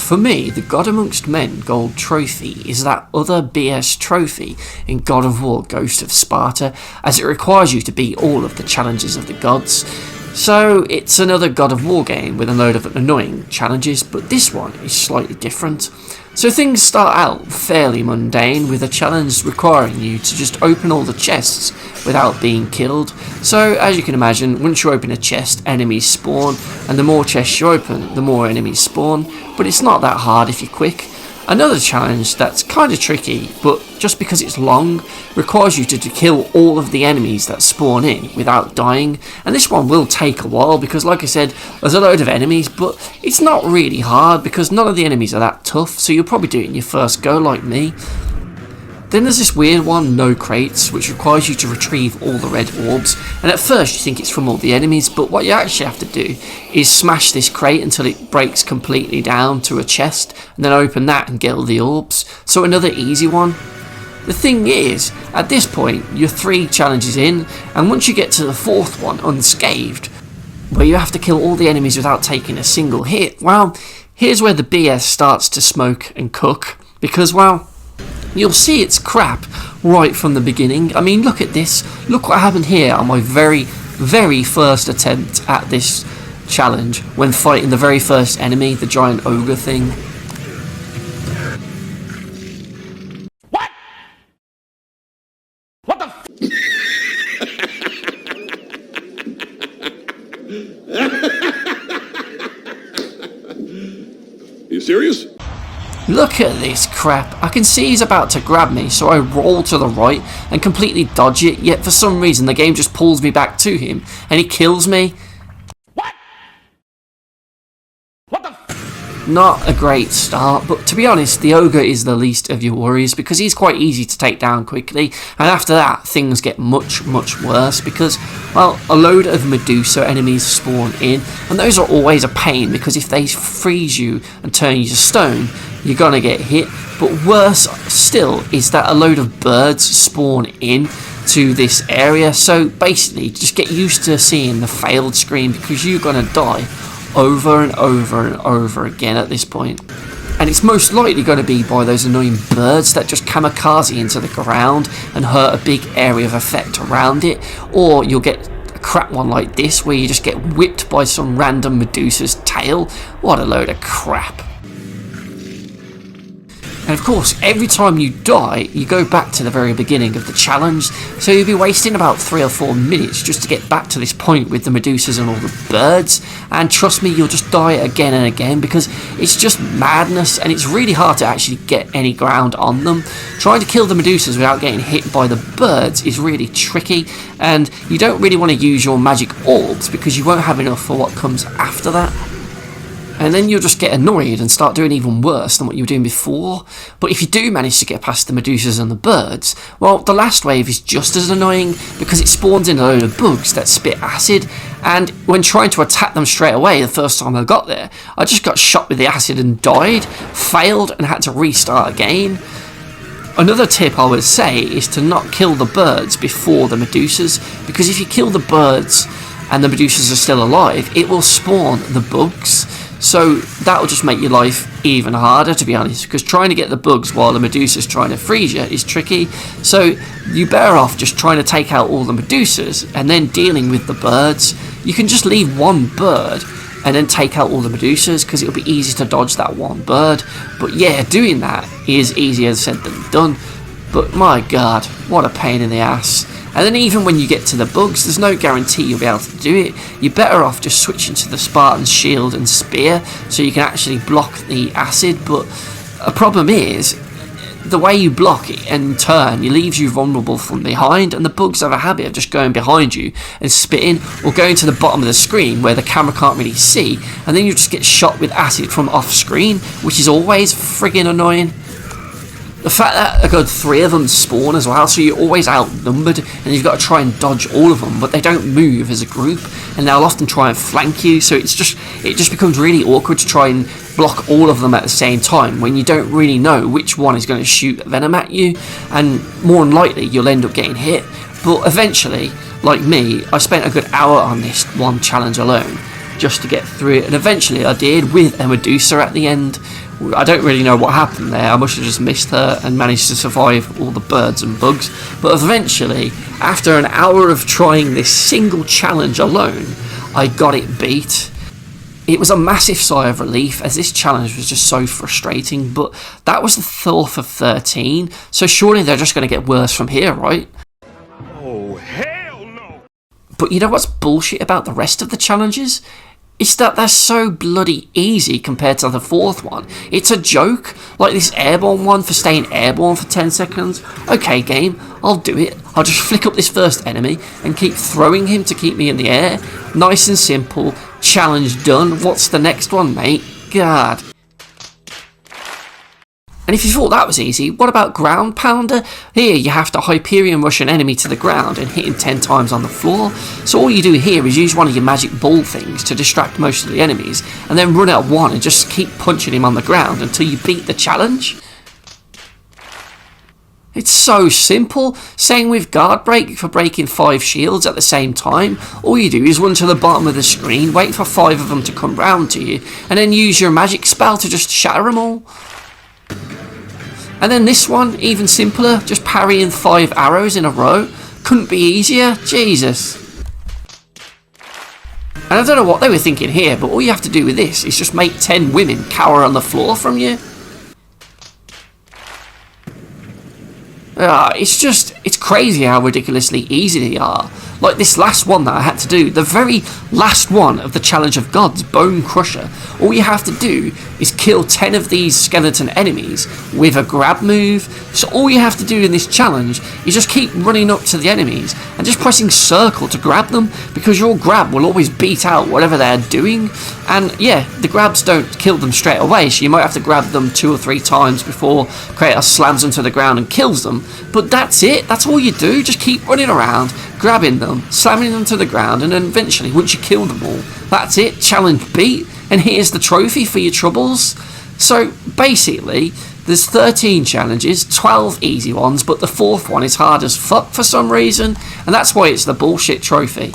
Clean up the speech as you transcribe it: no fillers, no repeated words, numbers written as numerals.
for me, the God Amongst Men gold trophy is that other BS trophy in God of War Ghost of Sparta, as it requires you to beat all of the challenges of the gods. So it's another God of War game with a load of annoying challenges, but this one is slightly different. So things start out fairly mundane, with a challenge requiring you to just open all the chests without being killed. So as you can imagine, once you open a chest, enemies spawn, and the more chests you open, the more enemies spawn, but it's not that hard if you're quick. Another challenge that's kind of tricky, but just because it's long, requires you to kill all of the enemies that spawn in without dying, and this one will take a while because, like I said, there's a load of enemies, but it's not really hard because none of the enemies are that tough, so you'll probably do it in your first go like me. Then there's this weird one, No Crates, which requires you to retrieve all the red orbs, and at first you think it's from all the enemies, but what you actually have to do is smash this crate until it breaks completely down to a chest, and then open that and get all the orbs. So another easy one. The thing is, at this point, you're 3 challenges in, and once you get to the 4th one, Unscathed, where you have to kill all the enemies without taking a single hit, well, here's where the BS starts to smoke and cook, because, well, you'll see it's crap right from the beginning. I mean, look at this. Look what happened here on my very, very first attempt at this challenge when fighting the very first enemy, the giant ogre thing. What? What the You serious? Look at this crap. I can see he's about to grab me, so I roll to the right and completely dodge it, yet for some reason the game just pulls me back to him and he kills me. What? What the Not a great start, but to be honest, the ogre is the least of your worries because he's quite easy to take down quickly, and after that things get much, much worse because, well, a load of Medusa enemies spawn in, and those are always a pain because if they freeze you and turn you to stone, you're gonna get hit. But worse still is that a load of birds spawn in to this area, so basically just get used to seeing the failed screen because you're gonna die over and over and over again at this point. And it's most likely going to be by those annoying birds that just kamikaze into the ground and hurt a big area of effect around it, or you'll get a crap one like this where you just get whipped by some random Medusa's tail. What a load of crap. And of course, every time you die, you go back to the very beginning of the challenge, so you'll be wasting about 3 or 4 minutes just to get back to this point with the Medusas and all the birds, and trust me, you'll just die again and again because it's just madness and it's really hard to actually get any ground on them. Trying to kill the Medusas without getting hit by the birds is really tricky, and you don't really want to use your magic orbs because you won't have enough for what comes after that. And then you'll just get annoyed and start doing even worse than what you were doing before. But if you do manage to get past the Medusas and the birds, well, the last wave is just as annoying because it spawns in a load of bugs that spit acid, and when trying to attack them straight away the first time I got there, I just got shot with the acid and died, failed, and had to restart again. Another tip I would say is to not kill the birds before the Medusas, because if you kill the birds and the Medusas are still alive, it will spawn the bugs. So that will just make your life even harder, to be honest, because trying to get the bugs while the Medusa's trying to freeze you is tricky. So you're better off just trying to take out all the Medusas and then dealing with the birds. You can just leave one bird and then take out all the Medusas because it'll be easy to dodge that one bird. But yeah, doing that is easier said than done. But my god, what a pain in the ass. And then even when you get to the bugs, there's no guarantee you'll be able to do it. You're better off just switching to the Spartan's shield and spear so you can actually block the acid. But a problem is, the way you block it and turn, it leaves you vulnerable from behind, and the bugs have a habit of just going behind you and spitting, or going to the bottom of the screen where the camera can't really see, and then you just get shot with acid from off screen, which is always friggin' annoying. The fact that a good 3 of them spawn as well, so you're always outnumbered and you've got to try and dodge all of them, but they don't move as a group and they'll often try and flank you, so it just becomes really awkward to try and block all of them at the same time when you don't really know which one is going to shoot venom at you, and more than likely you'll end up getting hit. But eventually, like me, I spent a good hour on this one challenge alone just to get through it, and eventually I did, with a Medusa at the end, I don't really know what happened there. I must have just missed her and managed to survive all the birds and bugs. But eventually, after an hour of trying this single challenge alone, I got it beat. It was a massive sigh of relief, as this challenge was just so frustrating, but that was the 4th of 13, so surely they're just going to get worse from here, right? Oh, hell no! But you know what's bullshit about the rest of the challenges? It's that they're so bloody easy compared to the 4th one. It's a joke, like this airborne one for staying airborne for 10 seconds. Okay, game, I'll do it. I'll just flick up this first enemy and keep throwing him to keep me in the air. Nice and simple. Challenge done. What's the next one, mate? God. And if you thought that was easy, what about Ground Pounder? Here you have to Hyperion rush an enemy to the ground and hit him 10 times on the floor. So all you do here is use one of your magic ball things to distract most of the enemies, and then run out one and just keep punching him on the ground until you beat the challenge. It's so simple. Same with Guard Break for breaking 5 shields at the same time. All you do is run to the bottom of the screen, wait for 5 of them to come round to you, and then use your magic spell to just shatter them all. And then this one, even simpler, just parrying 5 arrows in a row. Couldn't be easier, Jesus. And I don't know what they were thinking here, but all you have to do with this is just make 10 women cower on the floor from you. It's crazy how ridiculously easy they are. Like this last one that I had to do, the very last one of the Challenge of Gods, Bone Crusher. All you have to do is kill 10 of these skeleton enemies with a grab move. So all you have to do in this challenge is just keep running up to the enemies and just pressing circle to grab them, because your grab will always beat out whatever they're doing. And yeah, the grabs don't kill them straight away, so you might have to grab them 2 or 3 times before Kratos slams them to the ground and kills them. But that's it, that's all you do. Just keep running around, grabbing them, slamming them to the ground, and then eventually, once you kill them all, that's it, challenge beat, and here's the trophy for your troubles. So basically, there's 13 challenges, 12 easy ones, but the 4th one is hard as fuck for some reason, and that's why it's the bullshit trophy.